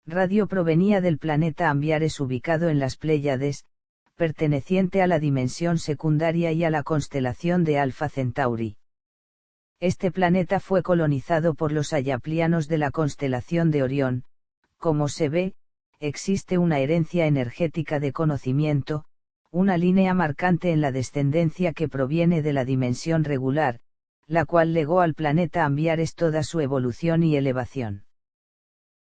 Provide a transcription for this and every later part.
Radio provenía del planeta Ambiares ubicado en las Pléyades, perteneciente a la dimensión secundaria y a la constelación de Alpha Centauri. Este planeta fue colonizado por los ayaplianos de la constelación de Orión. Como se ve, existe una herencia energética de conocimiento, una línea marcante en la descendencia que proviene de la dimensión regular, la cual legó al planeta Ambiares toda su evolución y elevación.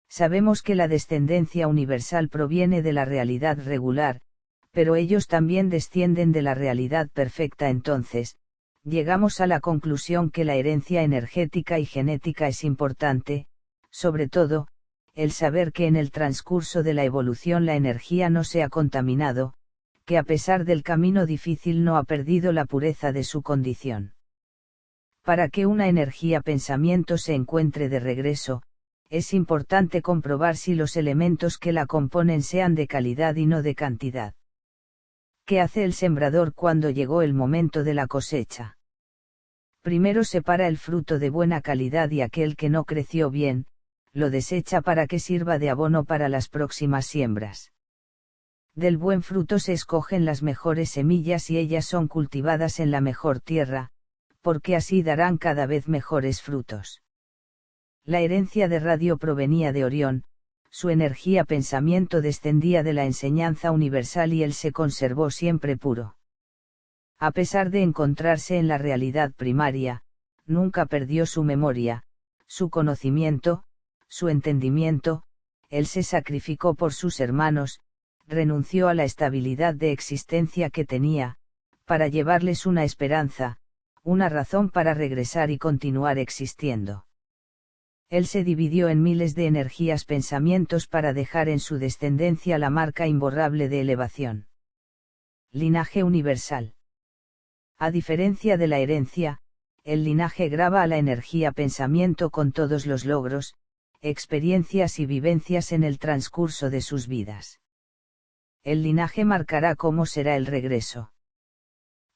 Sabemos que la descendencia universal proviene de la realidad regular, pero ellos también descienden de la realidad perfecta. Entonces, llegamos a la conclusión que la herencia energética y genética es importante, sobre todo, el saber que en el transcurso de la evolución la energía no se ha contaminado, que a pesar del camino difícil no ha perdido la pureza de su condición. Para que una energía pensamiento se encuentre de regreso, es importante comprobar si los elementos que la componen sean de calidad y no de cantidad. ¿Qué hace el sembrador cuando llegó el momento de la cosecha? Primero separa el fruto de buena calidad y aquel que no creció bien, lo desecha para que sirva de abono para las próximas siembras. Del buen fruto se escogen las mejores semillas y ellas son cultivadas en la mejor tierra, porque así darán cada vez mejores frutos. La herencia de Radio provenía de Orión, su energía pensamiento descendía de la enseñanza universal y él se conservó siempre puro. A pesar de encontrarse en la realidad primaria, nunca perdió su memoria, su conocimiento, su entendimiento, él se sacrificó por sus hermanos, renunció a la estabilidad de existencia que tenía, para llevarles una esperanza, una razón para regresar y continuar existiendo. Él se dividió en miles de energías pensamientos para dejar en su descendencia la marca imborrable de elevación. Linaje universal. A diferencia de la herencia, el linaje graba a la energía pensamiento con todos los logros, experiencias y vivencias en el transcurso de sus vidas. El linaje marcará cómo será el regreso.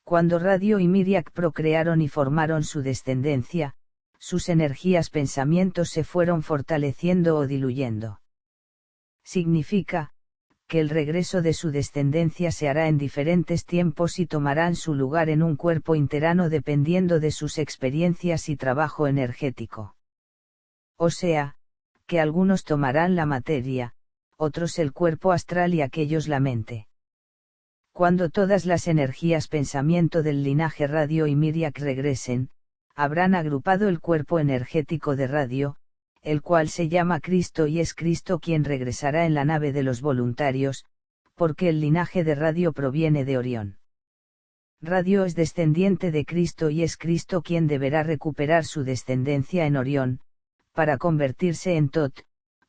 Cuando Radio y Miriak procrearon y formaron su descendencia, sus energías pensamientos se fueron fortaleciendo o diluyendo. Significa, que el regreso de su descendencia se hará en diferentes tiempos y tomarán su lugar en un cuerpo interano dependiendo de sus experiencias y trabajo energético. O sea, que algunos tomarán la materia, otros el cuerpo astral y aquellos la mente. Cuando todas las energías pensamiento del linaje Radio y Miriak regresen, habrán agrupado el cuerpo energético de Radio, el cual se llama Cristo y es Cristo quien regresará en la nave de los voluntarios, porque el linaje de Radio proviene de Orión. Radio es descendiente de Cristo y es Cristo quien deberá recuperar su descendencia en Orión, para convertirse en Tot,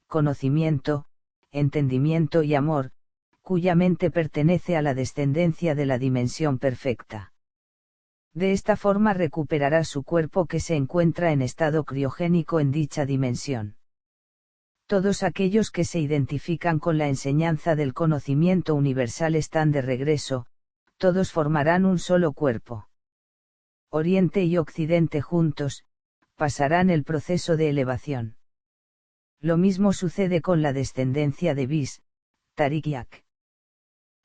conocimiento, entendimiento y amor, cuya mente pertenece a la descendencia de la dimensión perfecta. De esta forma recuperará su cuerpo que se encuentra en estado criogénico en dicha dimensión. Todos aquellos que se identifican con la enseñanza del conocimiento universal están de regreso, todos formarán un solo cuerpo. Oriente y Occidente juntos, pasarán el proceso de elevación. Lo mismo sucede con la descendencia de Bis, Tariq Yak.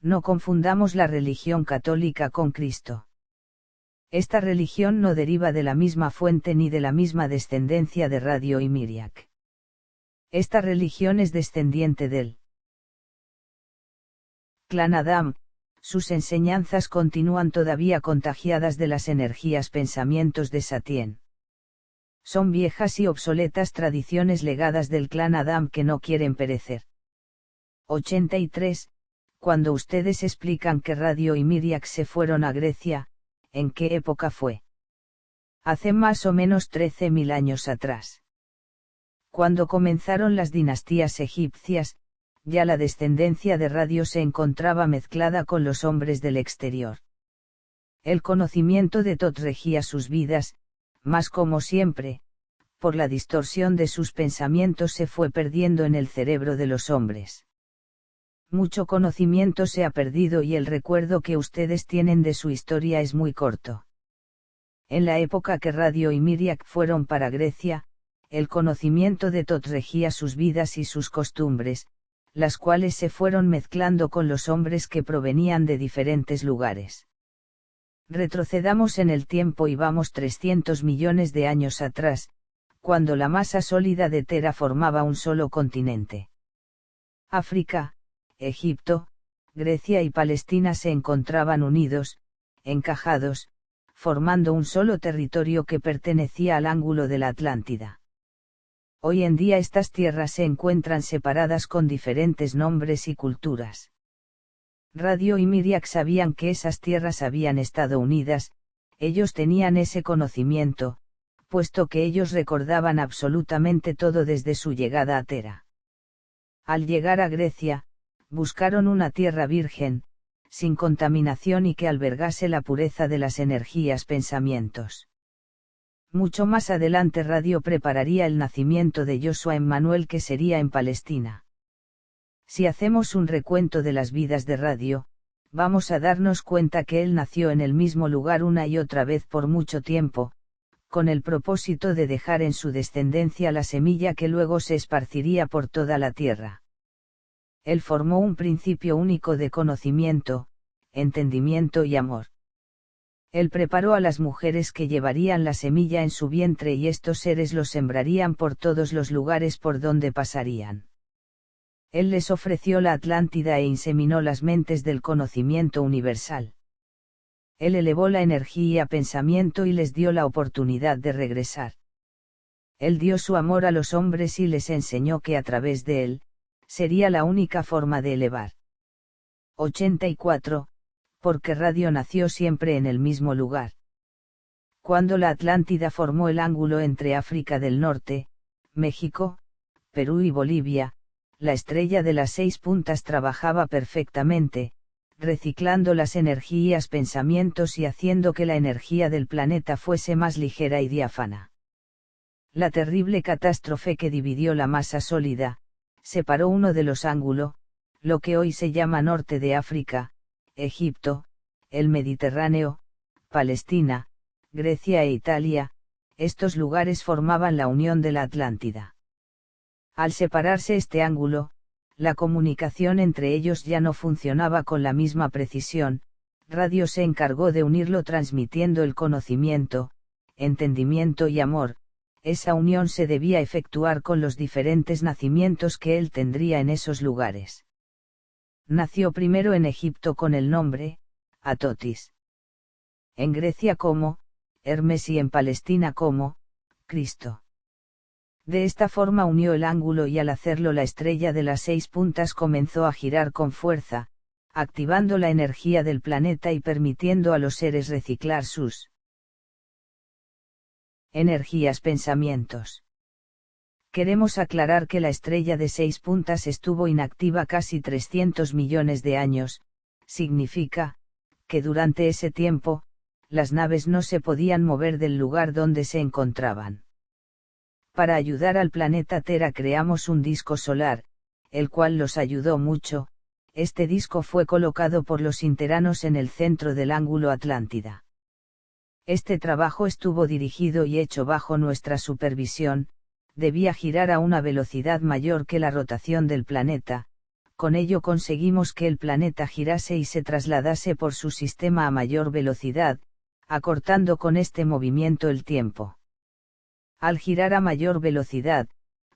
No confundamos la religión católica con Cristo. Esta religión no deriva de la misma fuente ni de la misma descendencia de Radio y Miriak. Esta religión es descendiente del clan Adam, sus enseñanzas continúan todavía contagiadas de las energías pensamientos de Satien. Son viejas y obsoletas tradiciones legadas del clan Adam que no quieren perecer. 83. Cuando ustedes explican que Radio y Miriak se fueron a Grecia, ¿en qué época fue? Hace más o menos 13.000 años atrás. Cuando comenzaron las dinastías egipcias, ya la descendencia de Radio se encontraba mezclada con los hombres del exterior. El conocimiento de Tot regía sus vidas, mas como siempre, por la distorsión de sus pensamientos se fue perdiendo en el cerebro de los hombres. Mucho conocimiento se ha perdido y el recuerdo que ustedes tienen de su historia es muy corto. En la época que Radio y Miriak fueron para Grecia, el conocimiento de Tot regía sus vidas y sus costumbres, las cuales se fueron mezclando con los hombres que provenían de diferentes lugares. Retrocedamos en el tiempo y vamos 300 millones de años atrás, cuando la masa sólida de Tera formaba un solo continente. África, Egipto, Grecia y Palestina se encontraban unidos, encajados, formando un solo territorio que pertenecía al ángulo de la Atlántida. Hoy en día estas tierras se encuentran separadas con diferentes nombres y culturas. Radio y Miriak sabían que esas tierras habían estado unidas, ellos tenían ese conocimiento, puesto que ellos recordaban absolutamente todo desde su llegada a Tera. Al llegar a Grecia, buscaron una tierra virgen, sin contaminación y que albergase la pureza de las energías pensamientos. Mucho más adelante Radio prepararía el nacimiento de Yoshua Emmanuel, que sería en Palestina. Si hacemos un recuento de las vidas de Radio, vamos a darnos cuenta que él nació en el mismo lugar una y otra vez por mucho tiempo, con el propósito de dejar en su descendencia la semilla que luego se esparciría por toda la tierra. Él formó un principio único de conocimiento, entendimiento y amor. Él preparó a las mujeres que llevarían la semilla en su vientre y estos seres los sembrarían por todos los lugares por donde pasarían. Él les ofreció la Atlántida e inseminó las mentes del conocimiento universal. Él elevó la energía a pensamiento y les dio la oportunidad de regresar. Él dio su amor a los hombres y les enseñó que a través de él, sería la única forma de elevar. 84. Porque Radio nació siempre en el mismo lugar. Cuando la Atlántida formó el ángulo entre África del Norte, México, Perú y Bolivia, la estrella de las 6 puntas trabajaba perfectamente, reciclando las energías pensamientos y haciendo que la energía del planeta fuese más ligera y diáfana. La terrible catástrofe que dividió la masa sólida, separó uno de los ángulos, lo que hoy se llama norte de África, Egipto, el Mediterráneo, Palestina, Grecia e Italia. Estos lugares formaban la unión de la Atlántida. Al separarse este ángulo, la comunicación entre ellos ya no funcionaba con la misma precisión. Radio se encargó de unirlo transmitiendo el conocimiento, entendimiento y amor. Esa unión se debía efectuar con los diferentes nacimientos que él tendría en esos lugares. Nació primero en Egipto con el nombre, Atotis. En Grecia como, Hermes y en Palestina como, Cristo. De esta forma unió el ángulo y al hacerlo la estrella de las 6 puntas comenzó a girar con fuerza, activando la energía del planeta y permitiendo a los seres reciclar sus energías pensamientos. Queremos aclarar que la estrella de 6 puntas estuvo inactiva casi 300 millones de años, significa, que durante ese tiempo, las naves no se podían mover del lugar donde se encontraban. Para ayudar al planeta Tera creamos un disco solar, el cual los ayudó mucho. Este disco fue colocado por los interanos en el centro del ángulo Atlántida. Este trabajo estuvo dirigido y hecho bajo nuestra supervisión. Debía girar a una velocidad mayor que la rotación del planeta, con ello conseguimos que el planeta girase y se trasladase por su sistema a mayor velocidad, acortando con este movimiento el tiempo. Al girar a mayor velocidad,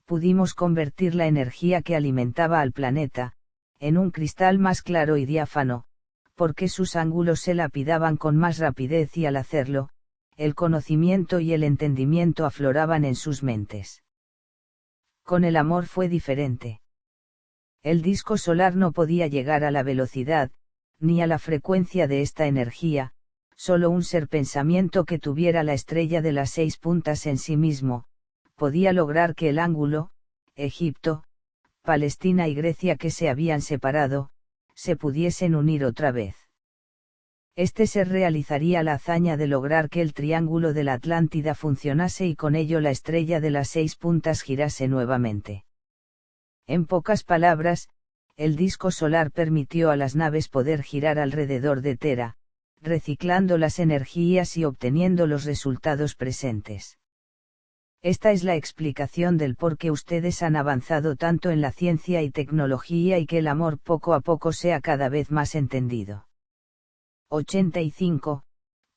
pudimos convertir la energía que alimentaba al planeta, en un cristal más claro y diáfano, porque sus ángulos se lapidaban con más rapidez y al hacerlo, el conocimiento y el entendimiento afloraban en sus mentes. Con el amor fue diferente. El disco solar no podía llegar a la velocidad, ni a la frecuencia de esta energía, solo un ser pensamiento que tuviera la estrella de las 6 puntas en sí mismo, podía lograr que el ángulo, Egipto, Palestina y Grecia que se habían separado, se pudiesen unir otra vez. Este ser realizaría la hazaña de lograr que el triángulo de la Atlántida funcionase y con ello la estrella de las 6 puntas girase nuevamente. En pocas palabras, el disco solar permitió a las naves poder girar alrededor de Tera, reciclando las energías y obteniendo los resultados presentes. Esta es la explicación del por qué ustedes han avanzado tanto en la ciencia y tecnología y que el amor poco a poco sea cada vez más entendido. 85.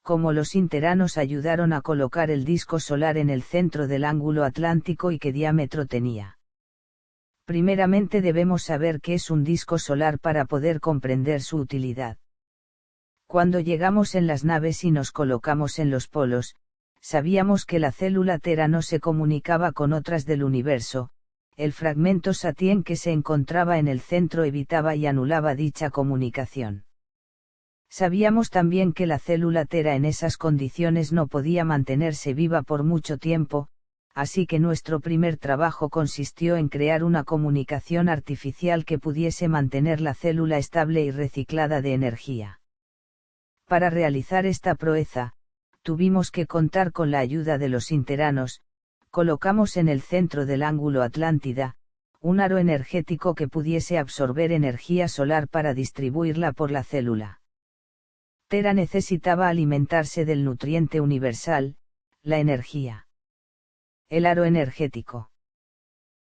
Cómo los interanos ayudaron a colocar el disco solar en el centro del ángulo atlántico y qué diámetro tenía. Primeramente debemos saber qué es un disco solar para poder comprender su utilidad. Cuando llegamos en las naves y nos colocamos en los polos, sabíamos que la célula Tera no se comunicaba con otras del universo, el fragmento Satien que se encontraba en el centro evitaba y anulaba dicha comunicación. Sabíamos también que la célula Tera en esas condiciones no podía mantenerse viva por mucho tiempo, así que nuestro primer trabajo consistió en crear una comunicación artificial que pudiese mantener la célula estable y reciclada de energía. Para realizar esta proeza, tuvimos que contar con la ayuda de los interanos. Colocamos en el centro del ángulo Atlántida, un aro energético que pudiese absorber energía solar para distribuirla por la célula. Tera necesitaba alimentarse del nutriente universal, la energía. El aro energético.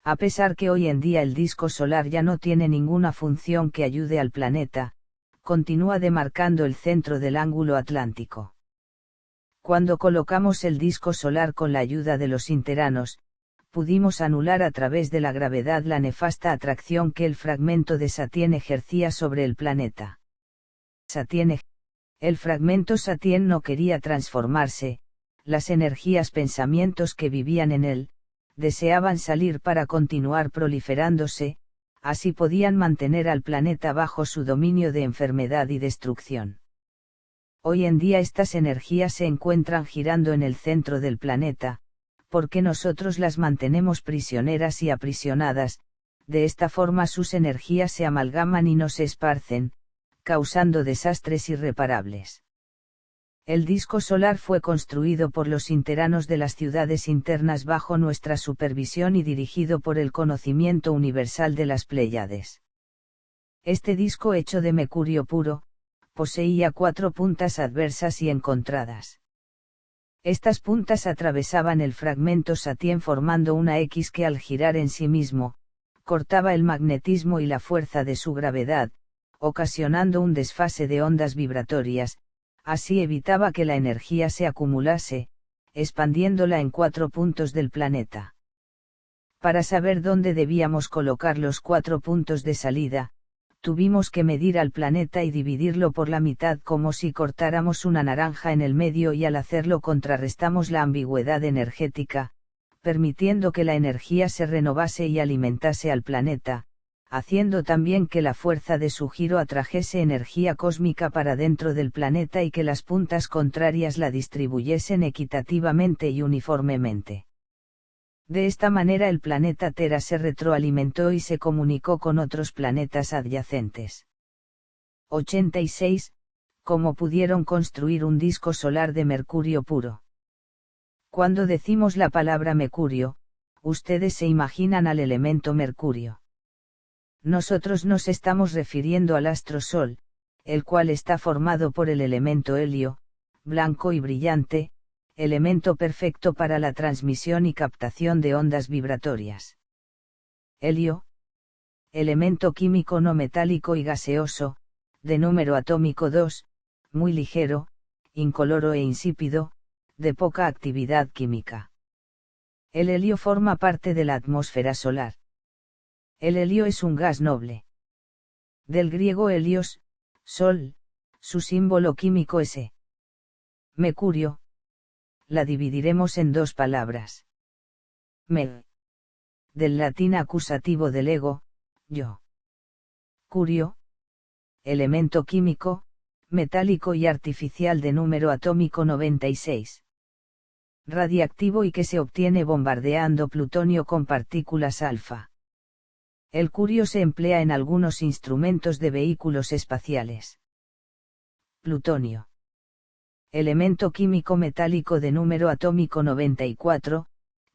A pesar que hoy en día el disco solar ya no tiene ninguna función que ayude al planeta, continúa demarcando el centro del ángulo atlántico. Cuando colocamos el disco solar con la ayuda de los interanos, pudimos anular a través de la gravedad la nefasta atracción que el fragmento de Satien ejercía sobre el planeta. El fragmento Satien no quería transformarse, las energías pensamientos que vivían en él, deseaban salir para continuar proliferándose, así podían mantener al planeta bajo su dominio de enfermedad y destrucción. Hoy en día estas energías se encuentran girando en el centro del planeta, porque nosotros las mantenemos prisioneras y aprisionadas, de esta forma sus energías se amalgaman y no se esparcen, causando desastres irreparables. El disco solar fue construido por los interanos de las ciudades internas bajo nuestra supervisión y dirigido por el conocimiento universal de las Pléyades. Este disco hecho de mercurio puro, poseía 4 puntas adversas y encontradas. Estas puntas atravesaban el fragmento Satien formando una X que al girar en sí mismo, cortaba el magnetismo y la fuerza de su gravedad, ocasionando un desfase de ondas vibratorias, así evitaba que la energía se acumulase, expandiéndola en 4 puntos del planeta. Para saber dónde debíamos colocar los 4 puntos de salida, tuvimos que medir al planeta y dividirlo por la mitad como si cortáramos una naranja en el medio y al hacerlo contrarrestamos la ambigüedad energética, permitiendo que la energía se renovase y alimentase al planeta, haciendo también que la fuerza de su giro atrajese energía cósmica para dentro del planeta y que las puntas contrarias la distribuyesen equitativamente y uniformemente. De esta manera el planeta Tera se retroalimentó y se comunicó con otros planetas adyacentes. 86. ¿Cómo pudieron construir un disco solar de mercurio puro? Cuando decimos la palabra mercurio, ustedes se imaginan al elemento mercurio. Nosotros nos estamos refiriendo al astro Sol, el cual está formado por el elemento helio, blanco y brillante, elemento perfecto para la transmisión y captación de ondas vibratorias. Helio, elemento químico no metálico y gaseoso, de número atómico 2, muy ligero, incoloro e insípido, de poca actividad química. El helio forma parte de la atmósfera solar. El helio es un gas noble. Del griego helios, sol, su símbolo químico es E. Mercurio. La dividiremos en 2 palabras. Me. Del latín acusativo del ego, yo. Curio. Elemento químico, metálico y artificial de número atómico 96. Radiactivo y que se obtiene bombardeando plutonio con partículas alfa. El curio se emplea en algunos instrumentos de vehículos espaciales. Plutonio. Elemento químico metálico de número atómico 94,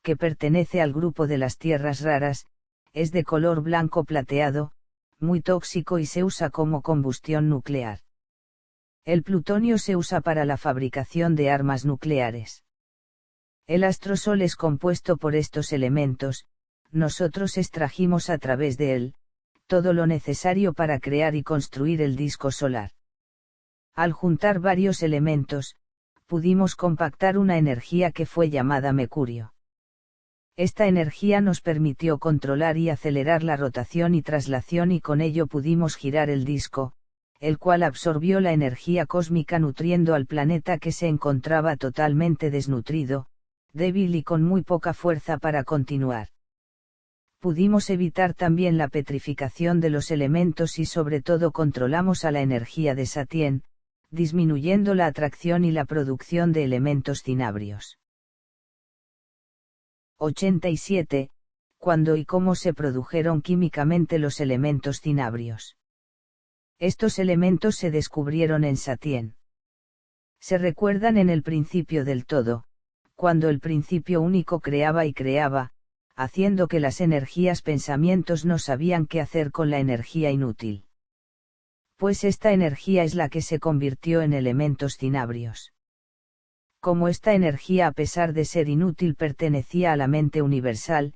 que pertenece al grupo de las tierras raras, es de color blanco plateado, muy tóxico y se usa como combustión nuclear. El plutonio se usa para la fabricación de armas nucleares. El astrosol es compuesto por estos elementos, nosotros extrajimos a través de él, todo lo necesario para crear y construir el disco solar. Al juntar varios elementos, pudimos compactar una energía que fue llamada mercurio. Esta energía nos permitió controlar y acelerar la rotación y traslación y con ello pudimos girar el disco, el cual absorbió la energía cósmica nutriendo al planeta que se encontraba totalmente desnutrido, débil y con muy poca fuerza para continuar. Pudimos evitar también la petrificación de los elementos y sobre todo controlamos a la energía de Satien, disminuyendo la atracción y la producción de elementos cinabrios. 87. ¿Cuándo y cómo se produjeron químicamente los elementos cinabrios? Estos elementos se descubrieron en Satien. Se recuerdan en el principio del todo, cuando el principio único creaba y creaba, haciendo que las energías pensamientos no sabían qué hacer con la energía inútil. Pues esta energía es la que se convirtió en elementos cinabrios. Como esta energía a pesar de ser inútil pertenecía a la mente universal,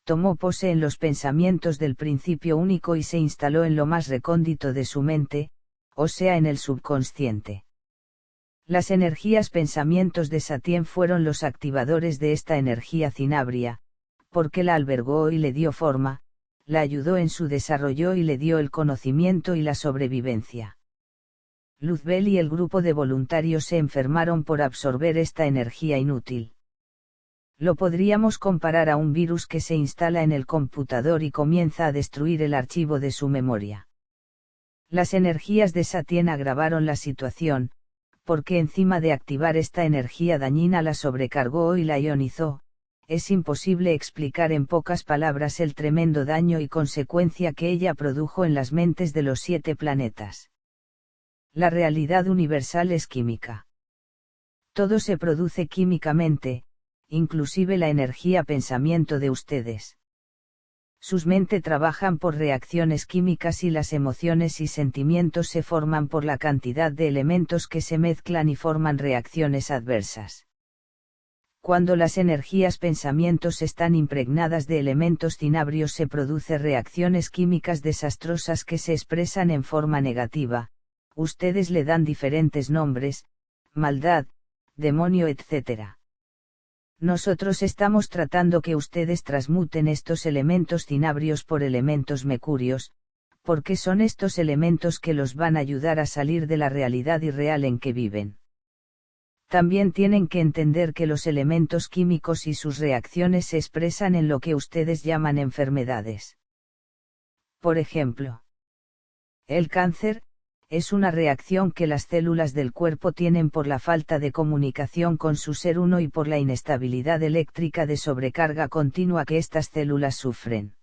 tomó pose en los pensamientos del principio único y se instaló en lo más recóndito de su mente, o sea en el subconsciente. Las energías pensamientos de Satien fueron los activadores de esta energía cinabria, porque la albergó y le dio forma, la ayudó en su desarrollo y le dio el conocimiento y la sobrevivencia. Luzbel y el grupo de voluntarios se enfermaron por absorber esta energía inútil. Lo podríamos comparar a un virus que se instala en el computador y comienza a destruir el archivo de su memoria. Las energías de Satien agravaron la situación, porque encima de activar esta energía dañina la sobrecargó y la ionizó. Es imposible explicar en pocas palabras el tremendo daño y consecuencia que ella produjo en las mentes de los 7 planetas. La realidad universal es química. Todo se produce químicamente, inclusive la energía pensamiento de ustedes. Sus mentes trabajan por reacciones químicas y las emociones y sentimientos se forman por la cantidad de elementos que se mezclan y forman reacciones adversas. Cuando las energías pensamientos están impregnadas de elementos cinabrios se producen reacciones químicas desastrosas que se expresan en forma negativa, ustedes le dan diferentes nombres, maldad, demonio, etc. Nosotros estamos tratando que ustedes transmuten estos elementos cinabrios por elementos mercurios, porque son estos elementos que los van a ayudar a salir de la realidad irreal en que viven. También tienen que entender que los elementos químicos y sus reacciones se expresan en lo que ustedes llaman enfermedades. Por ejemplo, el cáncer, es una reacción que las células del cuerpo tienen por la falta de comunicación con su ser uno y por la inestabilidad eléctrica de sobrecarga continua que estas células sufren.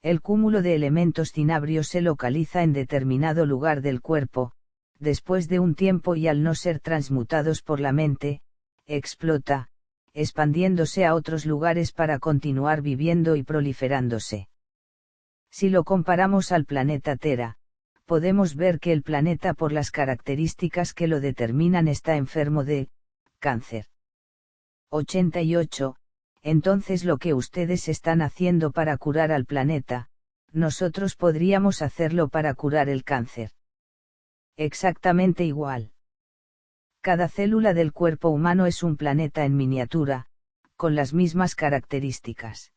El cúmulo de elementos cinabrios se localiza en determinado lugar del cuerpo, después de un tiempo y al no ser transmutados por la mente, explota, expandiéndose a otros lugares para continuar viviendo y proliferándose. Si lo comparamos al planeta Tierra, podemos ver que el planeta por las características que lo determinan está enfermo de cáncer. 88. Entonces lo que ustedes están haciendo para curar al planeta, nosotros podríamos hacerlo para curar el cáncer. Exactamente igual. Cada célula del cuerpo humano es un planeta en miniatura, con las mismas características.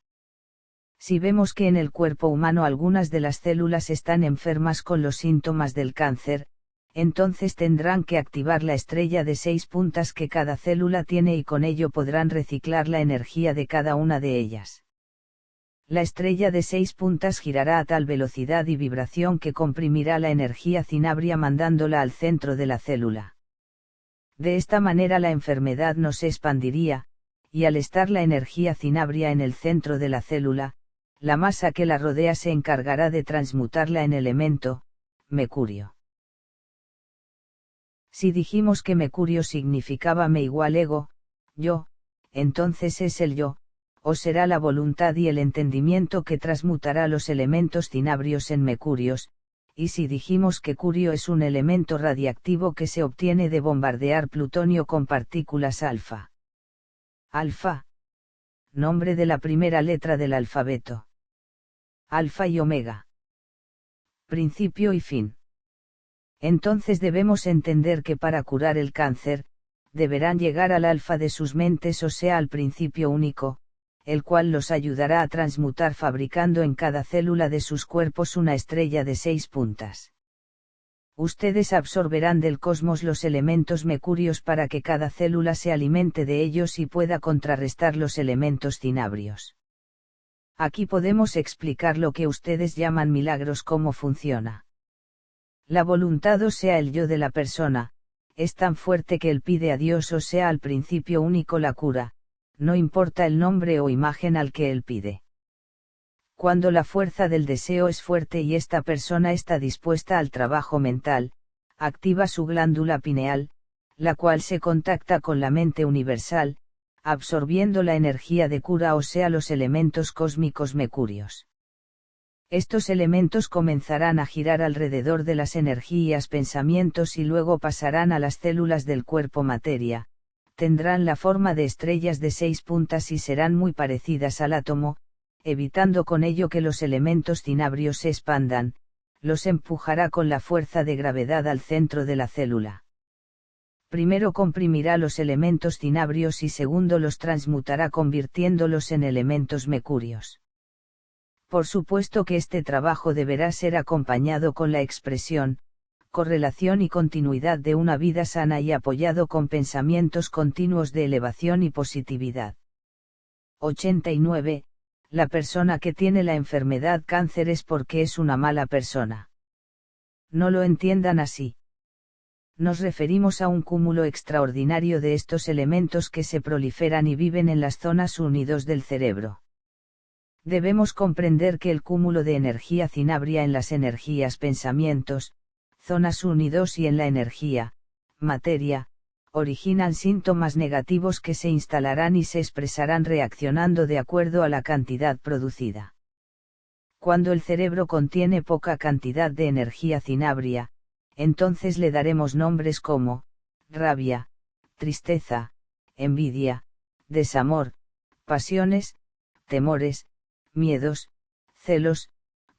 Si vemos que en el cuerpo humano algunas de las células están enfermas con los síntomas del cáncer, entonces tendrán que activar la estrella de 6 puntas que cada célula tiene y con ello podrán reciclar la energía de cada una de ellas. La estrella de 6 puntas girará a tal velocidad y vibración que comprimirá la energía cinabria mandándola al centro de la célula. De esta manera la enfermedad no se expandiría, y al estar la energía cinabria en el centro de la célula, la masa que la rodea se encargará de transmutarla en elemento, mercurio. Si dijimos que mercurio significaba me igual ego, yo, entonces es el yo, o será la voluntad y el entendimiento que transmutará los elementos cinabrios en mercurios, y si dijimos que curio es un elemento radiactivo que se obtiene de bombardear plutonio con partículas alfa. Alfa. Nombre de la primera letra del alfabeto. Alfa y omega. Principio y fin. Entonces debemos entender que para curar el cáncer, deberán llegar al alfa de sus mentes, o sea al principio único, el cual los ayudará a transmutar fabricando en cada célula de sus cuerpos una estrella de 6 puntas. Ustedes absorberán del cosmos los elementos mercurios para que cada célula se alimente de ellos y pueda contrarrestar los elementos cinabrios. Aquí podemos explicar lo que ustedes llaman milagros, cómo funciona. La voluntad, o sea el yo de la persona, es tan fuerte que él pide a Dios, o sea al principio único, la cura, no importa el nombre o imagen al que él pide. Cuando la fuerza del deseo es fuerte y esta persona está dispuesta al trabajo mental, activa su glándula pineal, la cual se contacta con la mente universal, absorbiendo la energía de cura, o sea los elementos cósmicos mercurios. Estos elementos comenzarán a girar alrededor de las energías pensamientos y luego pasarán a las células del cuerpo materia, tendrán la forma de estrellas de 6 puntas y serán muy parecidas al átomo, evitando con ello que los elementos cinabrios se expandan, los empujará con la fuerza de gravedad al centro de la célula. Primero comprimirá los elementos cinabrios y segundo los transmutará convirtiéndolos en elementos mercurios. Por supuesto que este trabajo deberá ser acompañado con la expresión, correlación y continuidad de una vida sana y apoyado con pensamientos continuos de elevación y positividad. 89. La persona que tiene la enfermedad cáncer es porque es una mala persona. No lo entiendan así. Nos referimos a un cúmulo extraordinario de estos elementos que se proliferan y viven en las zonas 1 y 2 del cerebro. Debemos comprender que el cúmulo de energía cinabria en las energías pensamientos, zonas 1 y 2 y en la energía, materia, originan síntomas negativos que se instalarán y se expresarán reaccionando de acuerdo a la cantidad producida. Cuando el cerebro contiene poca cantidad de energía cinabria, entonces le daremos nombres como rabia, tristeza, envidia, desamor, pasiones, temores, miedos, celos,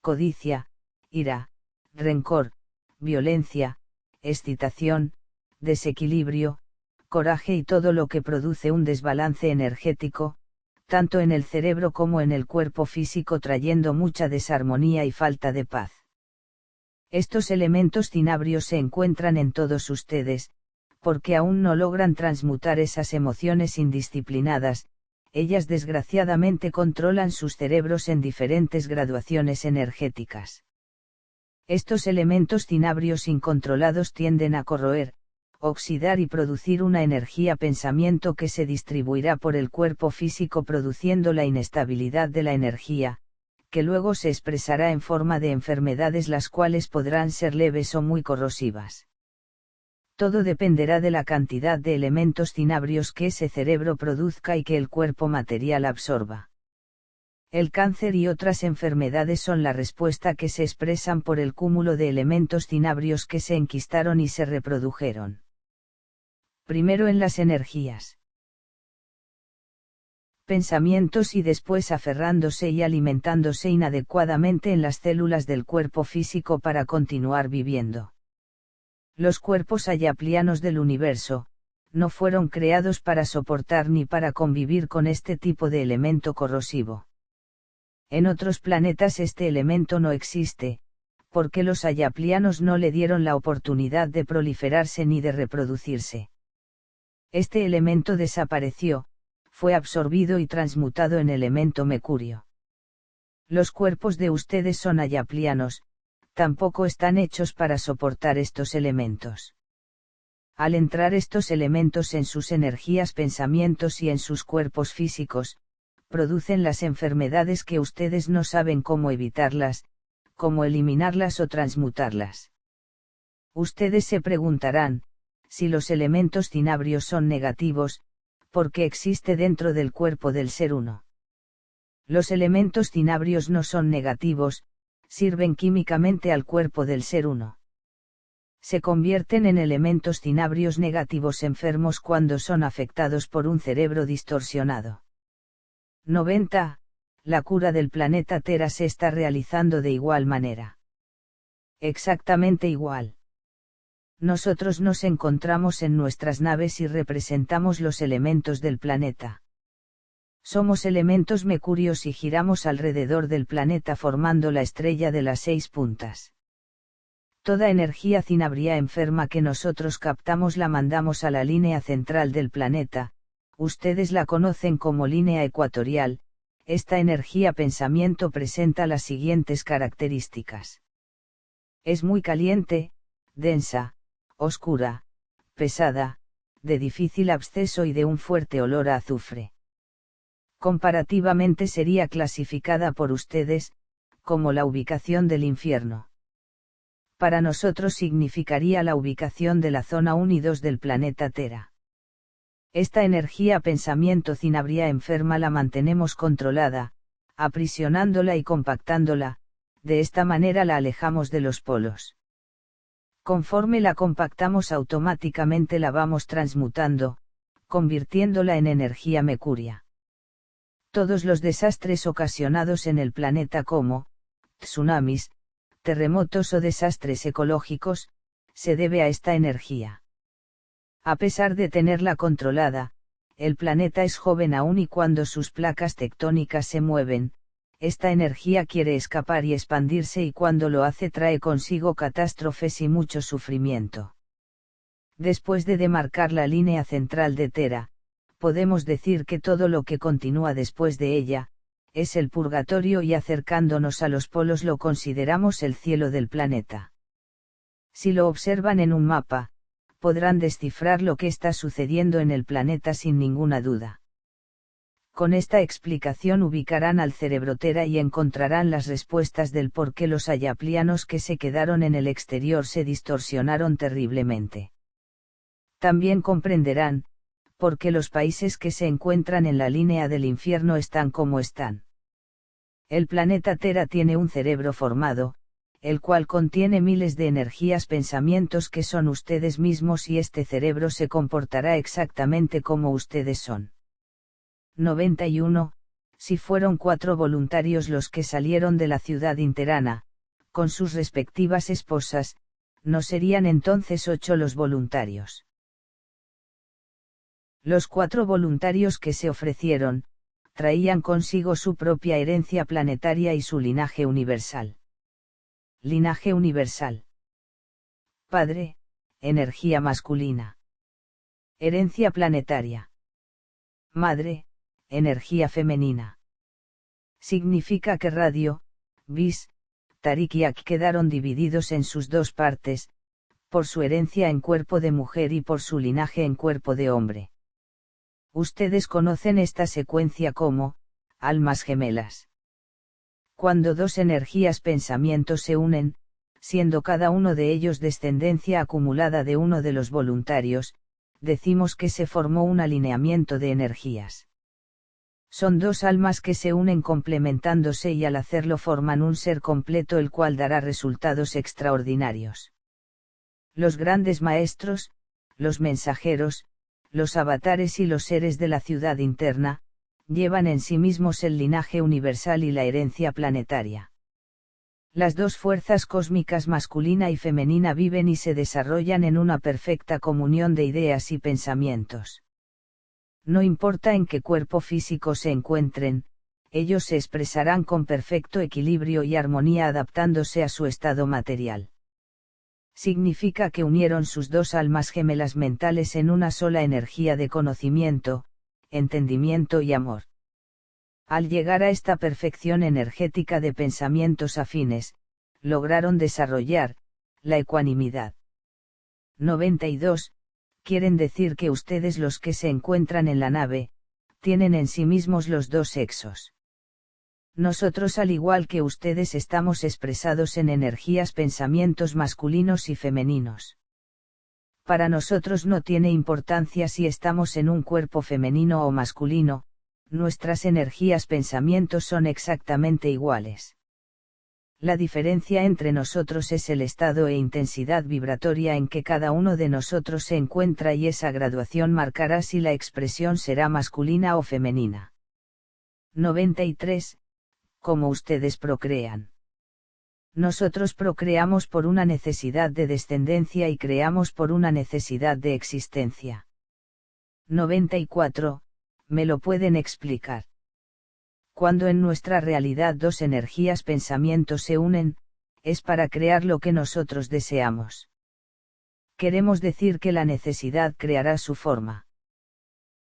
codicia, ira, rencor, violencia, excitación, desequilibrio, coraje y todo lo que produce un desbalance energético, tanto en el cerebro como en el cuerpo físico, trayendo mucha desarmonía y falta de paz. Estos elementos cinabrios se encuentran en todos ustedes, porque aún no logran transmutar esas emociones indisciplinadas. Ellas desgraciadamente controlan sus cerebros en diferentes graduaciones energéticas. Estos elementos cinabrios incontrolados tienden a corroer, oxidar y producir una energía pensamiento que se distribuirá por el cuerpo físico produciendo la inestabilidad de la energía, que luego se expresará en forma de enfermedades las cuales podrán ser leves o muy corrosivas. Todo dependerá de la cantidad de elementos cinabrios que ese cerebro produzca y que el cuerpo material absorba. El cáncer y otras enfermedades son la respuesta que se expresan por el cúmulo de elementos cinabrios que se enquistaron y se reprodujeron. Primero en las energías. Pensamientos y después aferrándose y alimentándose inadecuadamente en las células del cuerpo físico para continuar viviendo. Los cuerpos ayaplianos del universo, no fueron creados para soportar ni para convivir con este tipo de elemento corrosivo. En otros planetas este elemento no existe, porque los ayaplianos no le dieron la oportunidad de proliferarse ni de reproducirse. Este elemento desapareció, fue absorbido y transmutado en elemento mercurio. Los cuerpos de ustedes son ayaplianos, tampoco están hechos para soportar estos elementos. Al entrar estos elementos en sus energías pensamientos y en sus cuerpos físicos, producen las enfermedades que ustedes no saben cómo evitarlas, cómo eliminarlas o transmutarlas. Ustedes se preguntarán, si los elementos cinabrios son negativos, ¿por qué existe dentro del cuerpo del ser uno? Los elementos cinabrios no son negativos, sirven químicamente al cuerpo del ser uno. Se convierten en elementos cinabrios negativos enfermos cuando son afectados por un cerebro distorsionado. 90. La cura del planeta Tera se está realizando de igual manera. Exactamente igual. Nosotros nos encontramos en nuestras naves y representamos los elementos del planeta. Somos elementos mercurios y giramos alrededor del planeta formando la estrella de las 6 puntas. Toda energía cinabria enferma que nosotros captamos la mandamos a la línea central del planeta, ustedes la conocen como línea ecuatorial. Esta energía pensamiento presenta las siguientes características. Es muy caliente, densa, oscura, pesada, de difícil acceso y de un fuerte olor a azufre. Comparativamente sería clasificada por ustedes, como la ubicación del infierno. Para nosotros significaría la ubicación de la zona 1 y 2 del planeta Tera. Esta energía pensamiento cinabria enferma la mantenemos controlada, aprisionándola y compactándola, de esta manera la alejamos de los polos. Conforme la compactamos automáticamente la vamos transmutando, convirtiéndola en energía mercuria. Todos los desastres ocasionados en el planeta como tsunamis, terremotos o desastres ecológicos, se debe a esta energía. A pesar de tenerla controlada, el planeta es joven aún y cuando sus placas tectónicas se mueven, esta energía quiere escapar y expandirse y cuando lo hace trae consigo catástrofes y mucho sufrimiento. Después de demarcar la línea central de Tera, podemos decir que todo lo que continúa después de ella, es el purgatorio y acercándonos a los polos lo consideramos el cielo del planeta. Si lo observan en un mapa, podrán descifrar lo que está sucediendo en el planeta sin ninguna duda. Con esta explicación ubicarán al cerebro Tera y encontrarán las respuestas del por qué los ayaplianos que se quedaron en el exterior se distorsionaron terriblemente. También comprenderán, por qué los países que se encuentran en la línea del infierno están como están. El planeta Tera tiene un cerebro formado, el cual contiene miles de energías pensamientos que son ustedes mismos y este cerebro se comportará exactamente como ustedes son. 91. Si fueron 4 voluntarios los que salieron de la ciudad interana, con sus respectivas esposas, ¿no serían entonces 8 los voluntarios? Los 4 voluntarios que se ofrecieron, traían consigo su propia herencia planetaria y su linaje universal. Linaje universal. Padre, energía masculina. Herencia planetaria. Madre, energía femenina. Significa que Radio, Bis, Tarik y Ak quedaron divididos en sus 2 partes, por su herencia en cuerpo de mujer y por su linaje en cuerpo de hombre. Ustedes conocen esta secuencia como almas gemelas. Cuando 2 energías pensamientos se unen, siendo cada uno de ellos descendencia acumulada de uno de los voluntarios, decimos que se formó un alineamiento de energías. Son 2 almas que se unen complementándose y al hacerlo forman un ser completo el cual dará resultados extraordinarios. Los grandes maestros, los mensajeros, los avatares y los seres de la ciudad interna, llevan en sí mismos el linaje universal y la herencia planetaria. Las 2 fuerzas cósmicas masculina y femenina viven y se desarrollan en una perfecta comunión de ideas y pensamientos. No importa en qué cuerpo físico se encuentren, ellos se expresarán con perfecto equilibrio y armonía adaptándose a su estado material. Significa que unieron sus 2 almas gemelas mentales en una sola energía de conocimiento, entendimiento y amor. Al llegar a esta perfección energética de pensamientos afines, lograron desarrollar la ecuanimidad. 92. Quieren decir que ustedes los que se encuentran en la nave, tienen en sí mismos los 2 sexos. Nosotros al igual que ustedes estamos expresados en energías pensamientos masculinos y femeninos. Para nosotros no tiene importancia si estamos en un cuerpo femenino o masculino, nuestras energías pensamientos son exactamente iguales. La diferencia entre nosotros es el estado e intensidad vibratoria en que cada uno de nosotros se encuentra, y esa graduación marcará si la expresión será masculina o femenina. 93. ¿Cómo ustedes procrean? Nosotros procreamos por una necesidad de descendencia y creamos por una necesidad de existencia. 94. ¿Me lo pueden explicar? Cuando en nuestra realidad dos energías pensamientos se unen, es para crear lo que nosotros deseamos. Queremos decir que la necesidad creará su forma.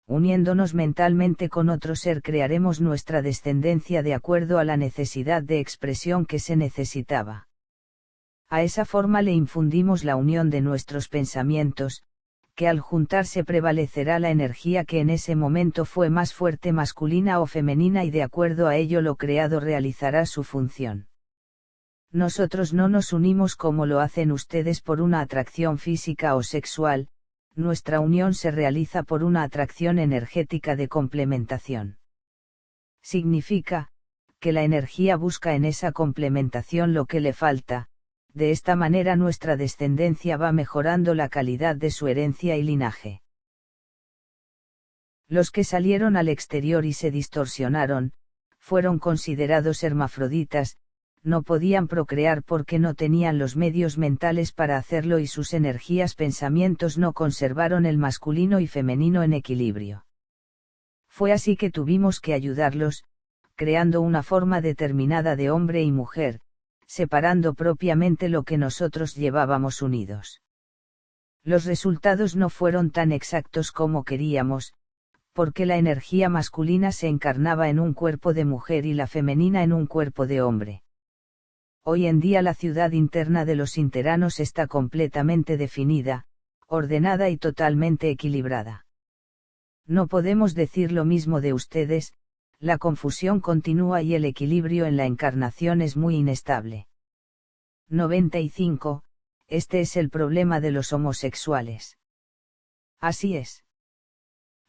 Uniéndonos mentalmente con otro ser crearemos nuestra descendencia de acuerdo a la necesidad de expresión que se necesitaba. A esa forma le infundimos la unión de nuestros pensamientos, que al juntarse prevalecerá la energía que en ese momento fue más fuerte, masculina o femenina, y de acuerdo a ello lo creado realizará su función. Nosotros no nos unimos como lo hacen ustedes por una atracción física o sexual, nuestra unión se realiza por una atracción energética de complementación. Significa, que la energía busca en esa complementación lo que le falta. De esta manera nuestra descendencia va mejorando la calidad de su herencia y linaje. Los que salieron al exterior y se distorsionaron, fueron considerados hermafroditas, no podían procrear porque no tenían los medios mentales para hacerlo y sus energías pensamientos no conservaron el masculino y femenino en equilibrio. Fue así que tuvimos que ayudarlos, creando una forma determinada de hombre y mujer, separando propiamente lo que nosotros llevábamos unidos. Los resultados no fueron tan exactos como queríamos, porque la energía masculina se encarnaba en un cuerpo de mujer y la femenina en un cuerpo de hombre. Hoy en día la ciudad interna de los interanos está completamente definida, ordenada y totalmente equilibrada. No podemos decir lo mismo de ustedes, la confusión continúa y el equilibrio en la encarnación es muy inestable. 95. Este es el problema de los homosexuales. Así es.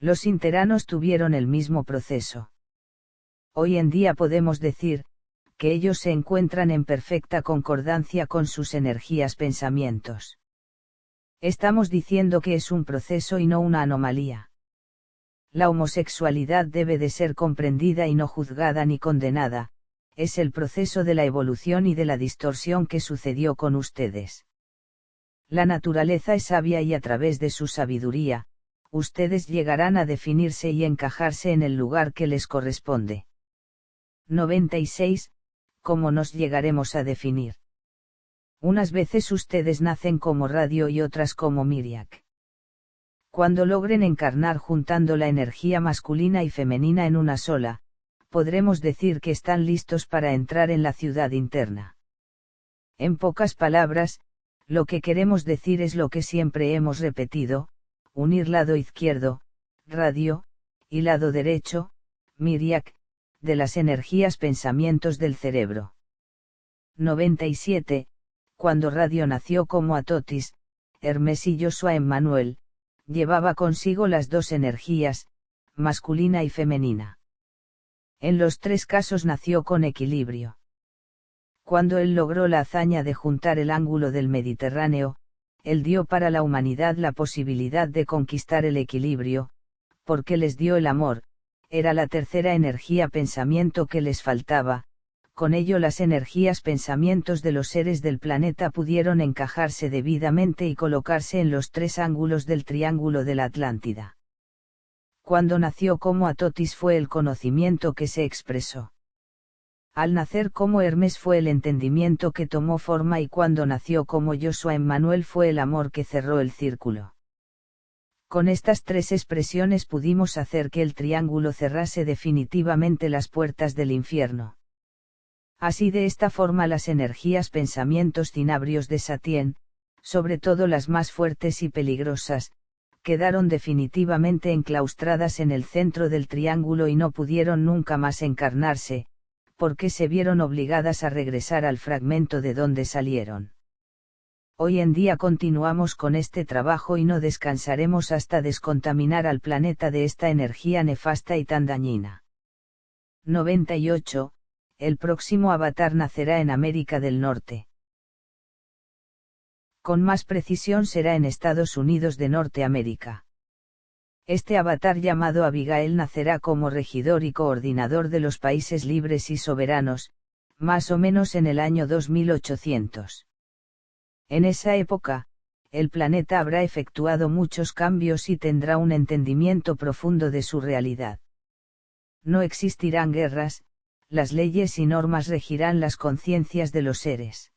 Los interanos tuvieron el mismo proceso. Hoy en día podemos decir, que ellos se encuentran en perfecta concordancia con sus energías pensamientos. Estamos diciendo que es un proceso y no una anomalía. La homosexualidad debe de ser comprendida y no juzgada ni condenada, es el proceso de la evolución y de la distorsión que sucedió con ustedes. La naturaleza es sabia y a través de su sabiduría, ustedes llegarán a definirse y encajarse en el lugar que les corresponde. 96. ¿Cómo nos llegaremos a definir? Unas veces ustedes nacen como radio y otras como Miriak. Cuando logren encarnar juntando la energía masculina y femenina en una sola, podremos decir que están listos para entrar en la ciudad interna. En pocas palabras, lo que queremos decir es lo que siempre hemos repetido: unir lado izquierdo, radio, y lado derecho, Miriak, de las energías pensamientos del cerebro. 97. Cuando Radio nació como Atotis, Hermes y Joshua Emmanuel, llevaba consigo las dos energías, masculina y femenina. En los tres casos nació con equilibrio. Cuando él logró la hazaña de juntar el ángulo del Mediterráneo, él dio para la humanidad la posibilidad de conquistar el equilibrio, porque les dio el amor, era la tercera energía pensamiento que les faltaba. Con ello las energías pensamientos de los seres del planeta pudieron encajarse debidamente y colocarse en los tres ángulos del triángulo de la Atlántida. Cuando nació como Atotis fue el conocimiento que se expresó. Al nacer como Hermes fue el entendimiento que tomó forma, y cuando nació como Joshua Emmanuel fue el amor que cerró el círculo. Con estas tres expresiones pudimos hacer que el triángulo cerrase definitivamente las puertas del infierno. Así de esta forma las energías pensamientos cinabrios de Satien, sobre todo las más fuertes y peligrosas, quedaron definitivamente enclaustradas en el centro del triángulo y no pudieron nunca más encarnarse, porque se vieron obligadas a regresar al fragmento de donde salieron. Hoy en día continuamos con este trabajo y no descansaremos hasta descontaminar al planeta de esta energía nefasta y tan dañina. 98. el próximo avatar nacerá en América del Norte. Con más precisión será en Estados Unidos de Norteamérica. Este avatar llamado Abigail nacerá como regidor y coordinador de los países libres y soberanos, más o menos en el año 2800. En esa época, el planeta habrá efectuado muchos cambios y tendrá un entendimiento profundo de su realidad. No existirán guerras, las leyes y normas regirán las conciencias de los seres.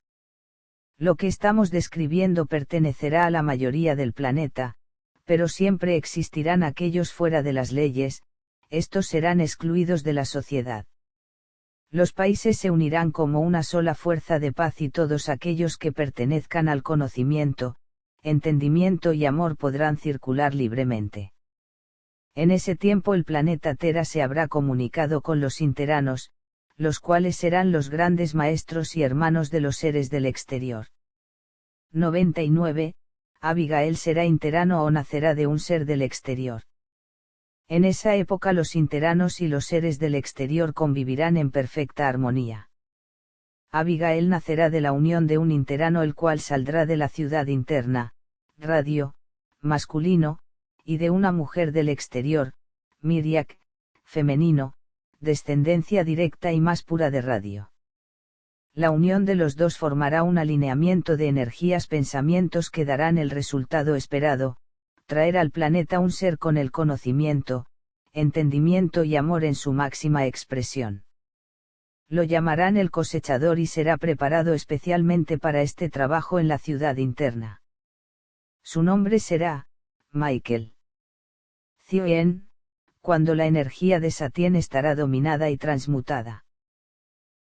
Lo que estamos describiendo pertenecerá a la mayoría del planeta, pero siempre existirán aquellos fuera de las leyes, estos serán excluidos de la sociedad. Los países se unirán como una sola fuerza de paz y todos aquellos que pertenezcan al conocimiento, entendimiento y amor podrán circular libremente. En ese tiempo el planeta Tera se habrá comunicado con los interanos, los cuales serán los grandes maestros y hermanos de los seres del exterior. 99. Abigail será interano o nacerá de un ser del exterior. En esa época los interanos y los seres del exterior convivirán en perfecta armonía. Abigail nacerá de la unión de un interano el cual saldrá de la ciudad interna, radio, masculino, y de una mujer del exterior, Miriak, femenino, descendencia directa y más pura de radio. La unión de los dos formará un alineamiento de energías pensamientos que darán el resultado esperado, traer al planeta un ser con el conocimiento, entendimiento y amor en su máxima expresión. Lo llamarán el cosechador y será preparado especialmente para este trabajo en la ciudad interna. Su nombre será, Michael. Cien, cuando la energía de Satien estará dominada y transmutada.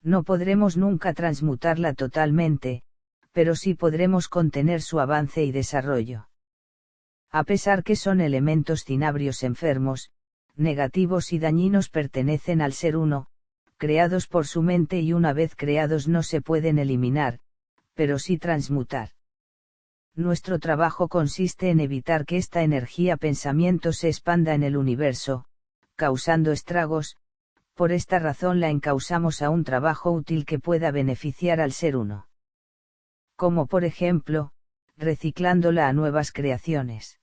No podremos nunca transmutarla totalmente, pero sí podremos contener su avance y desarrollo. A pesar que son elementos cinabrios enfermos, negativos y dañinos pertenecen al ser uno, creados por su mente y una vez creados no se pueden eliminar, pero sí transmutar. Nuestro trabajo consiste en evitar que esta energía pensamiento se expanda en el universo, causando estragos. Por esta razón la encausamos a un trabajo útil que pueda beneficiar al ser uno. Como por ejemplo, reciclándola a nuevas creaciones.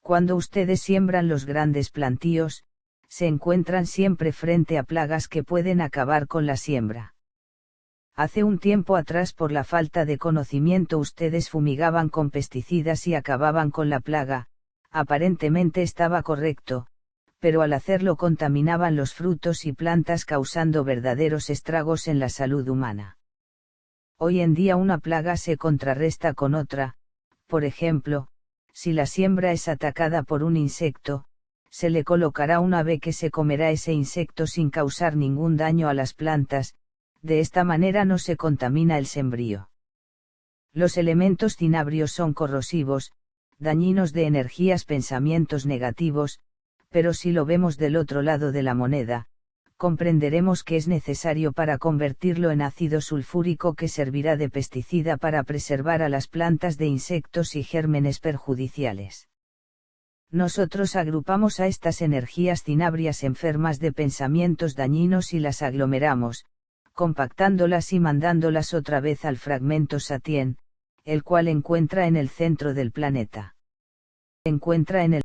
Cuando ustedes siembran los grandes plantíos, se encuentran siempre frente a plagas que pueden acabar con la siembra. Hace un tiempo atrás por la falta de conocimiento ustedes fumigaban con pesticidas y acababan con la plaga, aparentemente estaba correcto, pero al hacerlo contaminaban los frutos y plantas causando verdaderos estragos en la salud humana. Hoy en día una plaga se contrarresta con otra, por ejemplo, si la siembra es atacada por un insecto, se le colocará un ave que se comerá ese insecto sin causar ningún daño a las plantas, de esta manera no se contamina el sembrío. Los elementos cinabrios son corrosivos, dañinos de energías pensamientos negativos, pero si lo vemos del otro lado de la moneda, comprenderemos que es necesario para convertirlo en ácido sulfúrico que servirá de pesticida para preservar a las plantas de insectos y gérmenes perjudiciales. Nosotros agrupamos a estas energías cinabrias enfermas de pensamientos dañinos y las aglomeramos, compactándolas y mandándolas otra vez al fragmento Satien, el cual encuentra en el centro del planeta. Encuentra en el